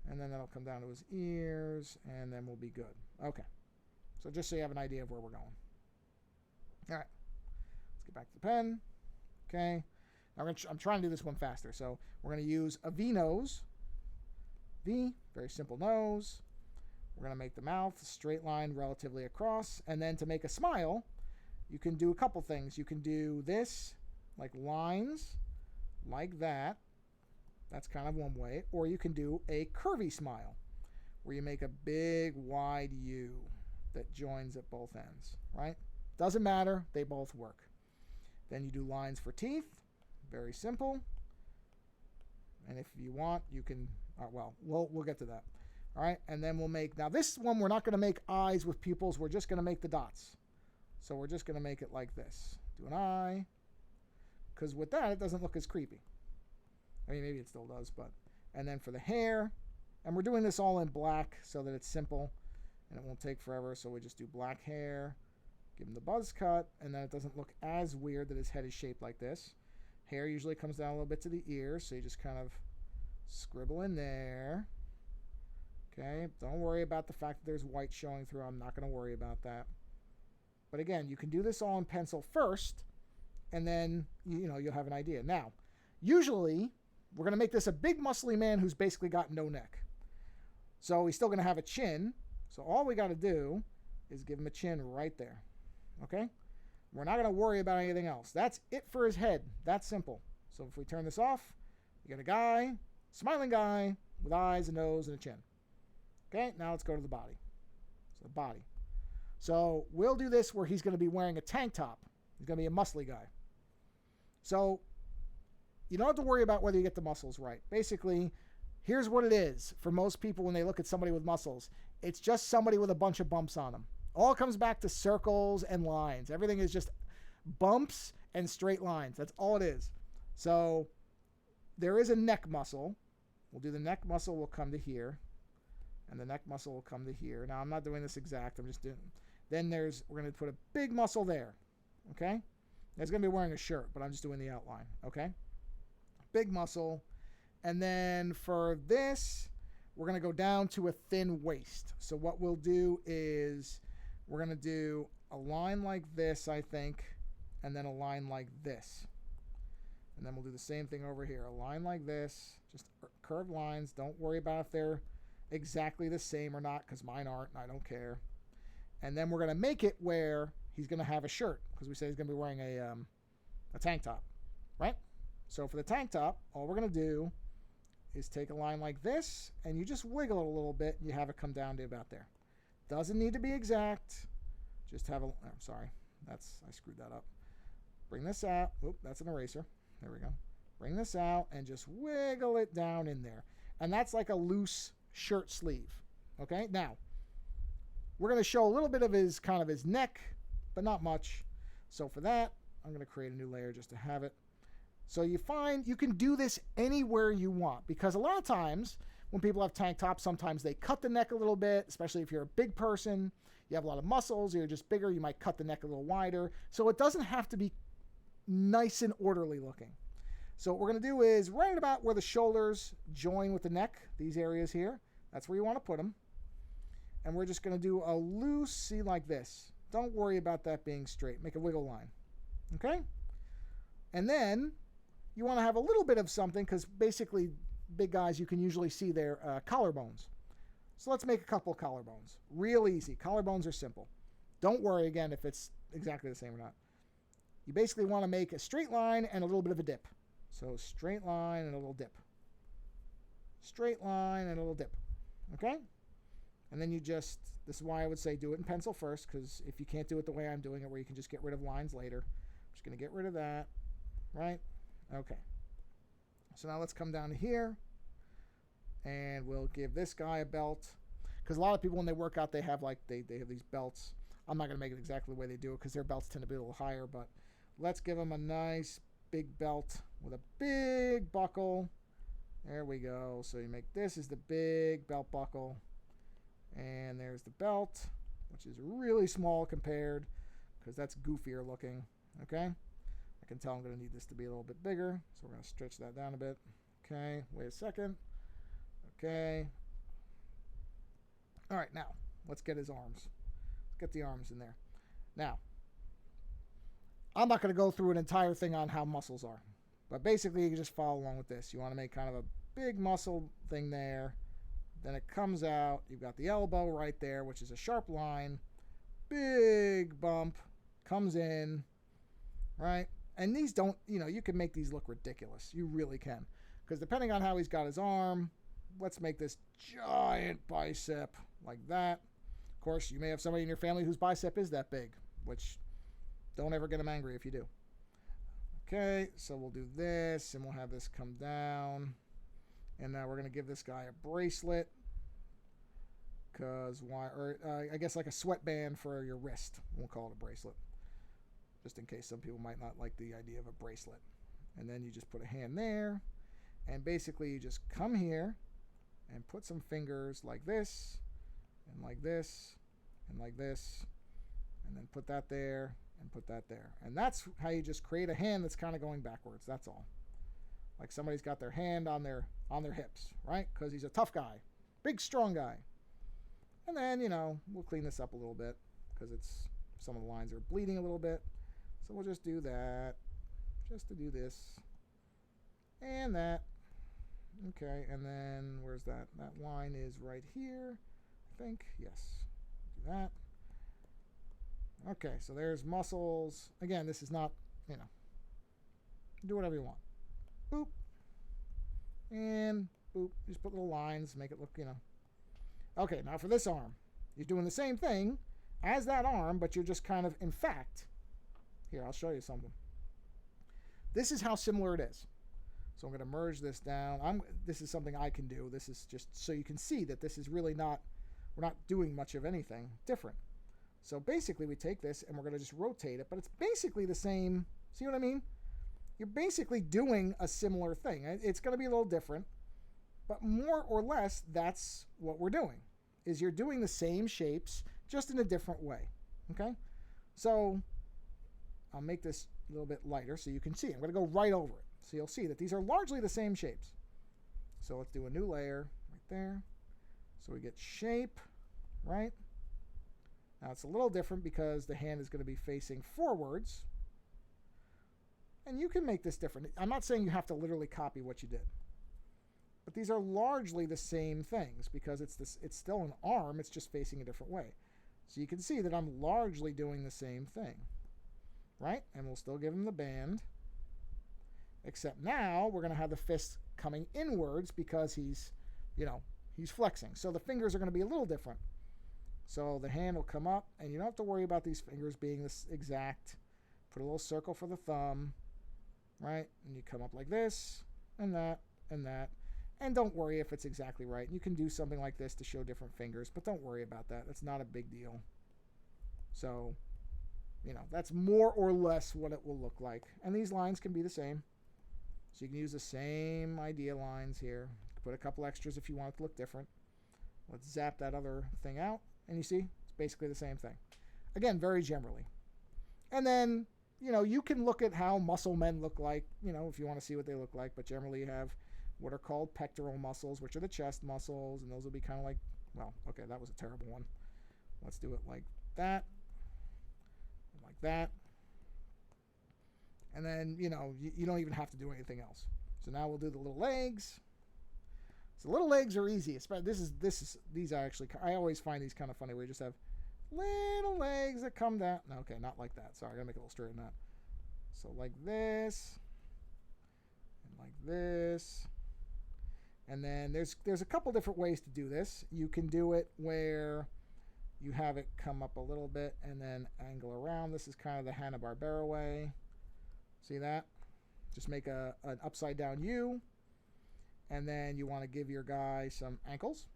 and then that'll come down to his ears, and then we'll be good. Okay. So just so you have an idea of where we're going. All right. Let's get back to the pen. Okay. Now I'm trying to do this one faster. So we're going to use a V nose. V, very simple nose. We're going to make the mouth a straight line relatively across, and then to make a smile, you can do a couple things. You can do this, like lines, like that. That's kind of one way. Or you can do a curvy smile, where you make a big wide U that joins at both ends, right? Doesn't matter, they both work. Then you do lines for teeth, very simple. And if you want, you can, we'll get to that. All right, and then we'll make, now this one we're not going to make eyes with pupils, we're just going to make the dots. So we're just going to make it like this. Do an eye, because with that, it doesn't look as creepy. I mean, maybe it still does, but. And then for the hair, and we're doing this all in black so that it's simple, and it won't take forever, so we just do black hair, give him the buzz cut, and then it doesn't look as weird that his head is shaped like this. Hair usually comes down a little bit to the ears, so you just kind of scribble in there. Okay, don't worry about the fact that there's white showing through. I'm not going to worry about that. But again, you can do this all in pencil first, and then, you'll have an idea. Now, usually, we're going to make this a big muscly man who's basically got no neck. So he's still going to have a chin. So all we got to do is give him a chin right there. Okay? We're not going to worry about anything else. That's it for his head. That's simple. So if we turn this off, you get a guy, smiling guy, with eyes, a nose, and a chin. Okay, now let's go to the body. So the body. So we'll do this where he's going to be wearing a tank top. He's going to be a muscly guy. So you don't have to worry about whether you get the muscles right. Basically, here's what it is for most people when they look at somebody with muscles. It's just somebody with a bunch of bumps on them. All comes back to circles and lines. Everything is just bumps and straight lines. That's all it is. So there is a neck muscle. We'll do the neck muscle will come to here. And the neck muscle will come to here. Now, I'm not doing this exact. I'm just doing... Then we're going to put a big muscle there. Okay? He's going to be wearing a shirt, but I'm just doing the outline. Okay? Big muscle. And then for this, we're going to go down to a thin waist. So what we'll do is we're going to do a line like this, I think, and then a line like this. And then we'll do the same thing over here. A line like this, just curved lines. Don't worry about if they're exactly the same or not, because mine aren't, and I don't care. And then we're going to make it where he's going to have a shirt, because we said he's going to be wearing a tank top, right? So for the tank top, all we're going to do is take a line like this, and you just wiggle it a little bit, and you have it come down to about there. Doesn't need to be exact. Just have I'm sorry. I screwed that up. Bring this out. Oop, that's an eraser. There we go. Bring this out, and just wiggle it down in there. And that's like a loose shirt sleeve. Okay? Now, we're going to show a little bit of his neck, but not much. So for that, I'm going to create a new layer just to have it. So you find you can do this anywhere you want, because a lot of times when people have tank tops, sometimes they cut the neck a little bit, especially if you're a big person, you have a lot of muscles, you're just bigger, you might cut the neck a little wider. So it doesn't have to be nice and orderly looking. So what we're going to do is right about where the shoulders join with the neck, these areas here, that's where you want to put them. And we're just going to do a loose C like this. Don't worry about that being straight. Make a wiggle line. Okay? And then you want to have a little bit of something, because basically big guys, you can usually see their collarbones. So let's make a couple of collarbones. Real easy. Collarbones are simple. Don't worry, again, if it's exactly the same or not. You basically want to make a straight line and a little bit of a dip. So straight line and a little dip. Straight line and a little dip. Okay? And then this is why I would say do it in pencil first, because if you can't do it the way I'm doing it, where you can just get rid of lines later, I'm just going to get rid of that. Right? Okay. So now let's come down to here, and we'll give this guy a belt, because a lot of people when they work out, they have they have these belts. I'm not going to make it exactly the way they do it, because their belts tend to be a little higher, but let's give them a nice big belt with a big buckle. There we go. So you make this is the big belt buckle, and there's the belt, which is really small compared, because that's goofier looking. Okay? I can tell I'm going to need this to be a little bit bigger, so we're going to stretch that down a bit. Okay, wait a second. Okay. All right, now, let's get his arms. Let's get the arms in there. Now, I'm not going to go through an entire thing on how muscles are, but basically you can just follow along with this. You want to make kind of a big muscle thing there. Then it comes out. You've got the elbow right there, which is a sharp line. Big bump. Comes in. Right? And these don't, you can make these look ridiculous. You really can. Because depending on how he's got his arm, let's make this giant bicep like that. Of course, you may have somebody in your family whose bicep is that big, which don't ever get them angry if you do. Okay, so we'll do this, and we'll have this come down. And now we're going to give this guy a bracelet. Because why? Or I guess like a sweatband for your wrist. We'll call it a bracelet. Just in case some people might not like the idea of a bracelet. And then you just put a hand there. And basically you just come here and put some fingers like this, and like this, and like this. And then put that there, and put that there. And that's how you just create a hand that's kind of going backwards. That's all. Like somebody's got their hand on their hips, right? Because he's a tough guy. Big, strong guy. And then, we'll clean this up a little bit, because some of the lines are bleeding a little bit. So we'll just do that, just to do this, and that. Okay, and then where's that? That line is right here, I think. Yes, do that. Okay, so there's muscles. Again, this is not, do whatever you want. Boop. And boop. Just put little lines, make it look. Okay, now for this arm. You're doing the same thing as that arm, but you're just kind of, in fact, here, I'll show you something. This is how similar it is. So I'm going to merge this down. This is something I can do. This is just so you can see that this is really not, we're not doing much of anything different. So basically we take this and we're going to just rotate it, but it's basically the same. See what I mean? You're basically doing a similar thing. It's going to be a little different, but more or less that's what we're doing, is you're doing the same shapes just in a different way. Okay? So I'll make this a little bit lighter so you can see. I'm going to go right over it. So you'll see that these are largely the same shapes. So let's do a new layer right there. So we get shape, right? Now it's a little different because the hand is going to be facing forwards. And you can make this different. I'm not saying you have to literally copy what you did. But these are largely the same things because it's still an arm, it's just facing a different way. So you can see that I'm largely doing the same thing. Right? And we'll still give him the band. Except now we're going to have the fist coming inwards because he's flexing. So the fingers are going to be a little different. So the hand will come up, and you don't have to worry about these fingers being this exact. Put a little circle for the thumb, right? And you come up like this, and that, and that. And don't worry if it's exactly right. You can do something like this to show different fingers, but don't worry about that. That's not a big deal. So, that's more or less what it will look like. And these lines can be the same. So you can use the same idea lines here. Put a couple extras if you want it to look different. Let's zap that other thing out. And you see, it's basically the same thing. Again, very generally. And then, you can look at how muscle men look like, if you want to see what they look like. But generally you have what are called pectoral muscles, which are the chest muscles. And those will be kind of like, well, okay, that was a terrible one. Let's do it like that. Like that. And then, you don't even have to do anything else. So now we'll do the little legs. So little legs are easy. These are actually, I always find these kind of funny where you just have little legs that come down. No, okay, not like that. Sorry, I gotta make it a little straighter than that. So like this, and like this. And then there's a couple different ways to do this. You can do it where you have it come up a little bit and then angle around. This is kind of the Hanna-Barbera way. See that? Just make an upside down U. And then you want to give your guy some ankles.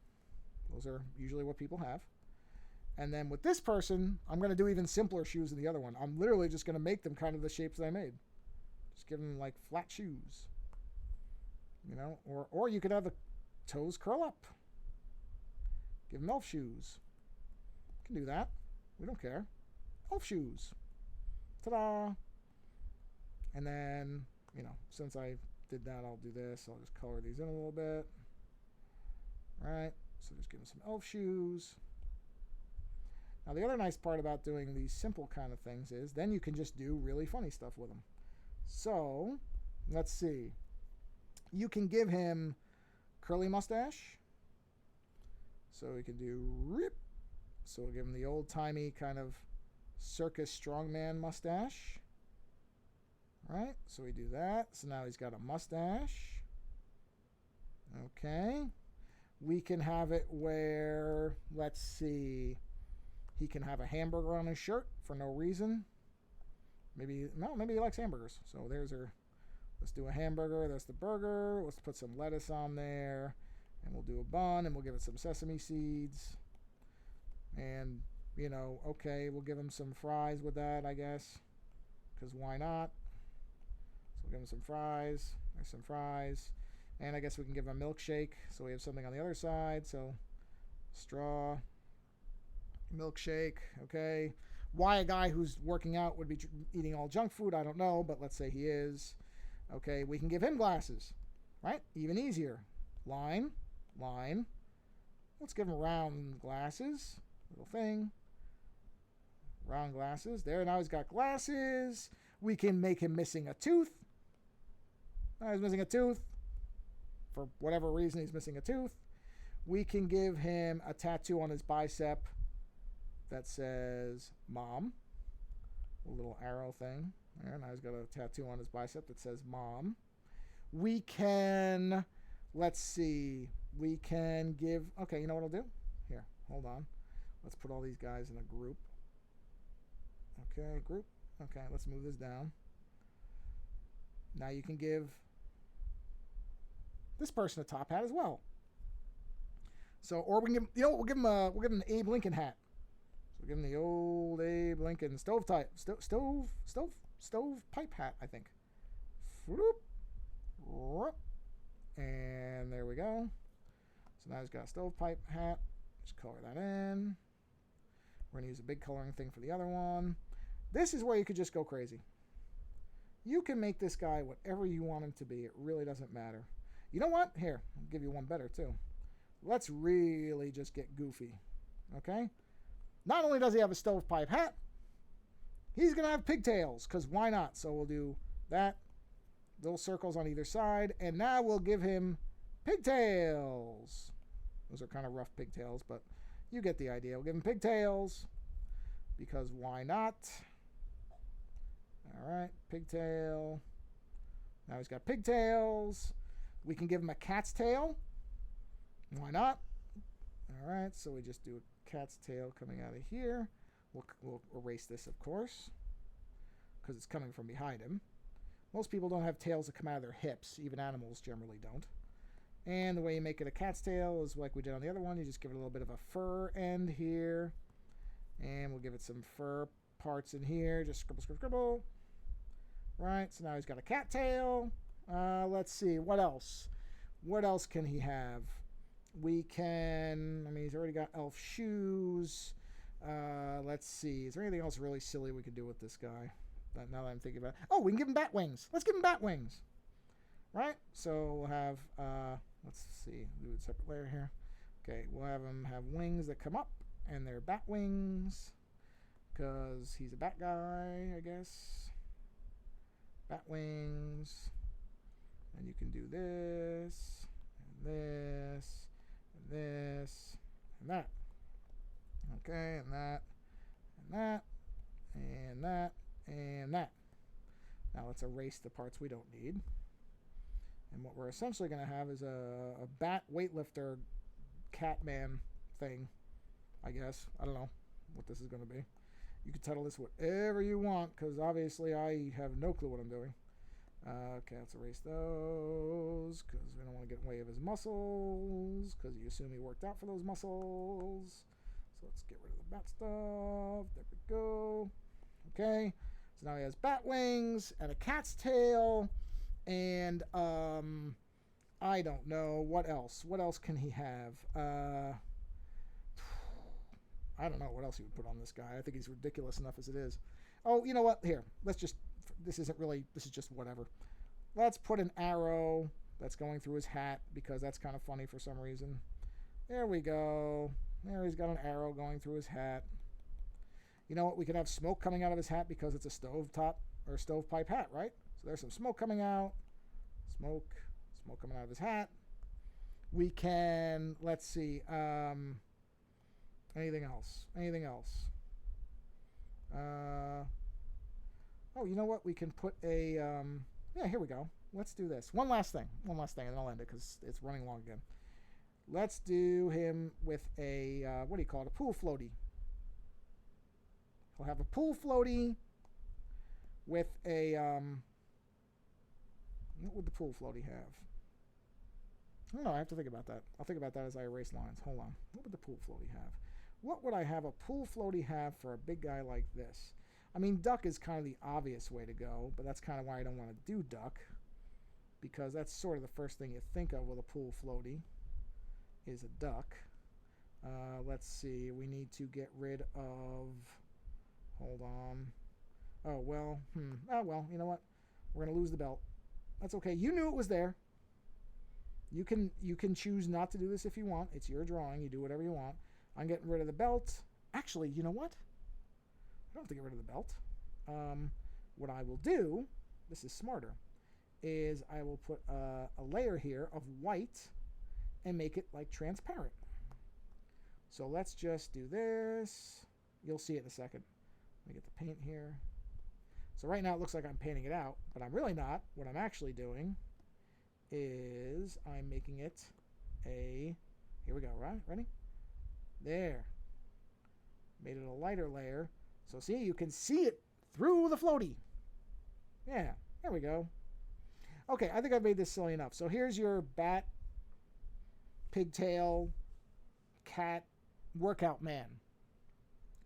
Those are usually what people have. And then with this person, I'm going to do even simpler shoes than the other one. I'm literally just going to make them kind of the shapes that I made. Just give them like flat shoes. Or you could have the toes curl up. Give them elf shoes. You can do that. We don't care. Elf shoes. Ta-da! And then, since I did that, I'll do this. I'll just color these in a little bit. Right? So just give them some elf shoes. Now, the other nice part about doing these simple kind of things is then you can just do really funny stuff with them. So, let's see. You can give him curly mustache. So we can do rip. So we'll give him the old-timey kind of circus strongman mustache. Right? So we do that. So now he's got a mustache. Okay. We can have it where, let's see, he can have a hamburger on his shirt for no reason. Maybe he likes hamburgers. So let's do a hamburger. That's the burger. Let's put some lettuce on there. And we'll do a bun and we'll give it some sesame seeds. And, okay, we'll give him some fries with that, I guess. Because why not? So we'll give him some fries. There's some fries. And I guess we can give him a milkshake. So we have something on the other side. So straw, milkshake, okay. Why a guy who's working out would be eating all junk food, I don't know. But let's say he is. Okay, we can give him glasses. Right? Even easier. Line. Let's give him round glasses. Little thing. Round glasses. There, now he's got glasses. We can make him missing a tooth. Now he's missing a tooth. For whatever reason, he's missing a tooth. We can give him a tattoo on his bicep that says Mom. A little arrow thing. There, now he's got a tattoo on his bicep that says Mom. We can, let's see, we can give, okay, you know what I'll do? Here, hold on. Let's put all these guys in a group. Okay, group. Okay, let's move this down. Now you can give this person a top hat as well. So, or we can give, you know, we'll give him an Abe Lincoln hat. So we'll give him the old Abe Lincoln stove pipe hat, I think. And there we go. So now he's got a stovepipe hat. Just color that in. We're going to use a big coloring thing for the other one. This is where you could just go crazy. You can make this guy whatever you want him to be. It really doesn't matter. You know what? Here, I'll give you one better too. Let's really just get goofy. Okay? Not only does he have a stovepipe hat, he's going to have pigtails, because why not? So we'll do that. Little circles on either side. And now we'll give him pigtails. Those are kind of rough pigtails, but you get the idea. We'll give him pigtails, because why not? All right, pigtail. Now he's got pigtails. We can give him a cat's tail. Why not? All right, so we just do a cat's tail coming out of here. We'll erase this, of course, because it's coming from behind him. Most people don't have tails that come out of their hips. Even animals generally don't. And the way you make it a cat's tail is like we did on the other one. You just give it a little bit of a fur end here. And we'll give it some fur parts in here. Just scribble, scribble, scribble. Right, so now he's got a cat tail. Let's see, what else? What else can he have? We can, I mean, he's already got elf shoes. Let's see, is there anything else really silly we could do with this guy? Now that I'm thinking about it. Oh, we can give him bat wings. Let's give him bat wings. Right, so we'll have, let's see, do a separate layer here. Okay, we'll have him have wings that come up, and they're bat wings, because he's a bat guy, I guess. Bat wings. And you can do this, and this, and this, and that. Okay, and that, and that, and that, and that. Now let's erase the parts we don't need. And what we're essentially going to have is a bat weightlifter Catman thing, I guess. I don't know what this is going to be. You can title this whatever you want, because obviously I have no clue what I'm doing. Okay, let's erase those, because we don't want to get in the way of his muscles, because you assume he worked out for those muscles. So let's get rid of the bat stuff. There we go. Okay, so now he has bat wings and a cat's tail, and I don't know what else. What else can he have? I don't know what else he would put on this guy. I think he's ridiculous enough as it is. Oh, you know what? Here, let's just, this isn't really, this is just whatever. Let's put an arrow that's going through his hat, because that's kind of funny for some reason. There we go. There, he's got an arrow going through his hat. You know what? We could have smoke coming out of his hat, because it's a stovetop or stovepipe hat, right? So there's some smoke coming out. Smoke coming out of his hat. We can, let's see, anything else? Anything else? Oh, you know what? We can put a, yeah, here we go. Let's do this. One last thing, and then I'll end it, because it's running long again. Let's do him with a, what do you call it? A pool floaty. He'll have a pool floaty with a, what would the pool floaty have? I don't know, I have to think about that. I'll think about that as I erase lines. Hold on. What would the pool floaty have? What would I have a pool floaty have for a big guy like this? I mean, duck is kind of the obvious way to go, but that's kind of why I don't want to do duck, because that's sort of the first thing you think of with a pool floaty is a duck. Let's see. We need to get rid of, hold on. Oh, well, oh, well, you know what? We're going to lose the belt. That's okay. You knew it was there. You can choose not to do this if you want. It's your drawing. You do whatever you want. I'm getting rid of the belt. Actually, you know what? I don't have to get rid of the belt. What I will do, this is smarter, is I will put a layer here of white and make it like transparent. So let's just do this. You'll see it in a second. Let me get the paint here. So right now it looks like I'm painting it out, but I'm really not. What I'm actually doing is I'm making it a, here we go, right? Ready? There. Made it a lighter layer. So see, you can see it through the floaty. Yeah, there we go. Okay, I think I've made this silly enough. So here's your bat, pigtail, cat, workout man.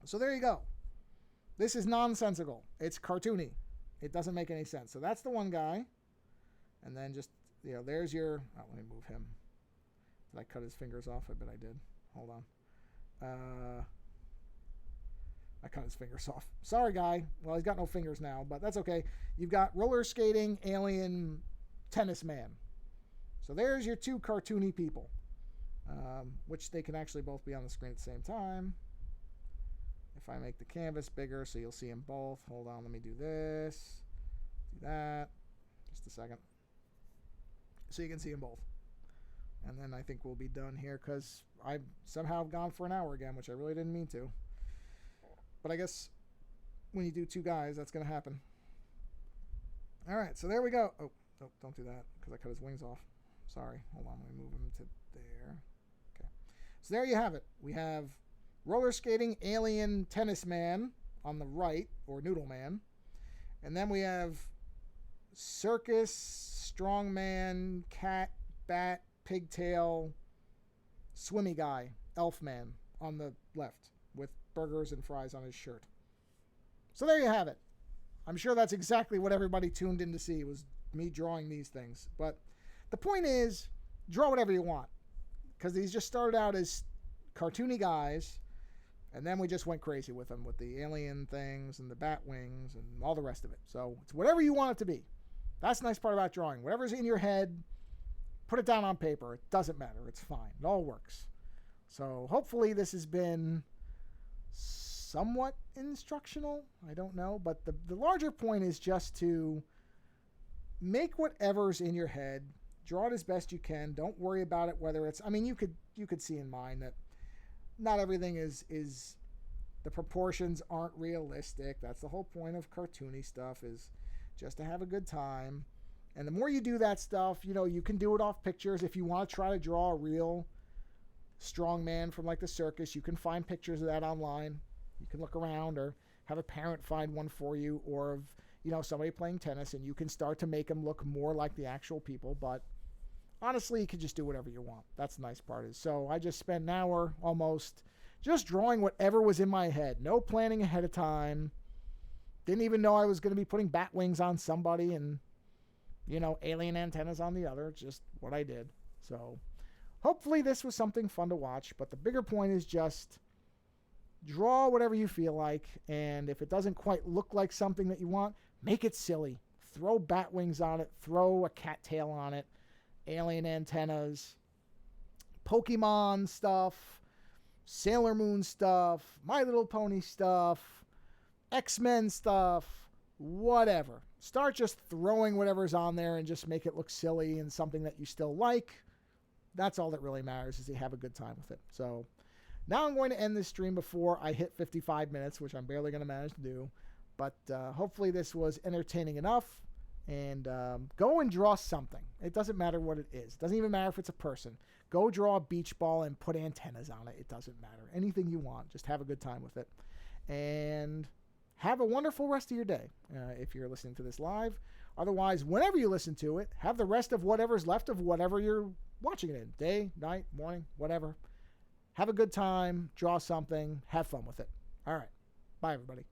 So there you go. This is nonsensical. It's cartoony. It doesn't make any sense. So that's the one guy. And then just, there's your, let me move him. Did I cut his fingers off? I bet I did. Hold on. I cut his fingers off. Sorry, guy. Well, he's got no fingers now, but that's okay. You've got roller skating, alien, tennis man. So there's your two cartoony people, which they can actually both be on the screen at the same time. If I make the canvas bigger so you'll see them both. Hold on, let me do this. Do that. Just a second. So you can see them both. And then I think we'll be done here because I've somehow gone for an hour again, which I really didn't mean to. But I guess when you do two guys, that's going to happen. All right, so there we go. Oh, don't do that because I cut his wings off. Sorry. Hold on, let me move him to there. Okay. So there you have it. We have roller skating, alien, tennis man on the right, or Noodle man. And then we have circus, strongman, cat, bat, pigtail, swimmy guy, elf man on the left with burgers and fries on his shirt. So there you have it. I'm sure that's exactly what everybody tuned in to see, was me drawing these things. But the point is, draw whatever you want. Because these just started out as cartoony guys, and then we just went crazy with them, with the alien things and the bat wings and all the rest of it. So it's whatever you want it to be. That's the nice part about drawing. Whatever's in your head, put it down on paper. It doesn't matter. It's fine. It all works. So hopefully this has been somewhat instructional. I don't know. But the larger point is just to make whatever's in your head. Draw it as best you can. Don't worry about it whether it's... I mean, you could see in mind that not everything is the proportions aren't realistic. That's the whole point of cartoony stuff, is just to have a good time. And the more you do that stuff, you can do it off pictures. If you want to try to draw a real strong man from like the circus, you can find pictures of that online. You can look around or have a parent find one for you, or of somebody playing tennis, and you can start to make them look more like the actual people. But honestly, you can just do whatever you want. That's the nice part. Is so I just spent an hour almost just drawing whatever was in my head. No planning ahead of time. Didn't even know I was going to be putting bat wings on somebody and, alien antennas on the other. Just what I did. So hopefully this was something fun to watch. But the bigger point is just draw whatever you feel like. And if it doesn't quite look like something that you want, make it silly. Throw bat wings on it. Throw a cat tail on it. Alien antennas, Pokemon stuff, Sailor Moon stuff, My Little Pony stuff, X-Men stuff, whatever. Start just throwing whatever's on there and just make it look silly and something that you still like. That's all that really matters, is you have a good time with it. So now I'm going to end this stream before I hit 55 minutes, which I'm barely going to manage to do. But hopefully this was entertaining enough. And go and draw something. It doesn't matter what it is. It doesn't even matter if it's a person. Go draw a beach ball and put antennas on it. It doesn't matter. Anything you want. Just have a good time with it. And have a wonderful rest of your day if you're listening to this live. Otherwise, whenever you listen to it, have the rest of whatever's left of whatever you're watching it in. Day, night, morning, whatever. Have a good time. Draw something. Have fun with it. All right. Bye, everybody.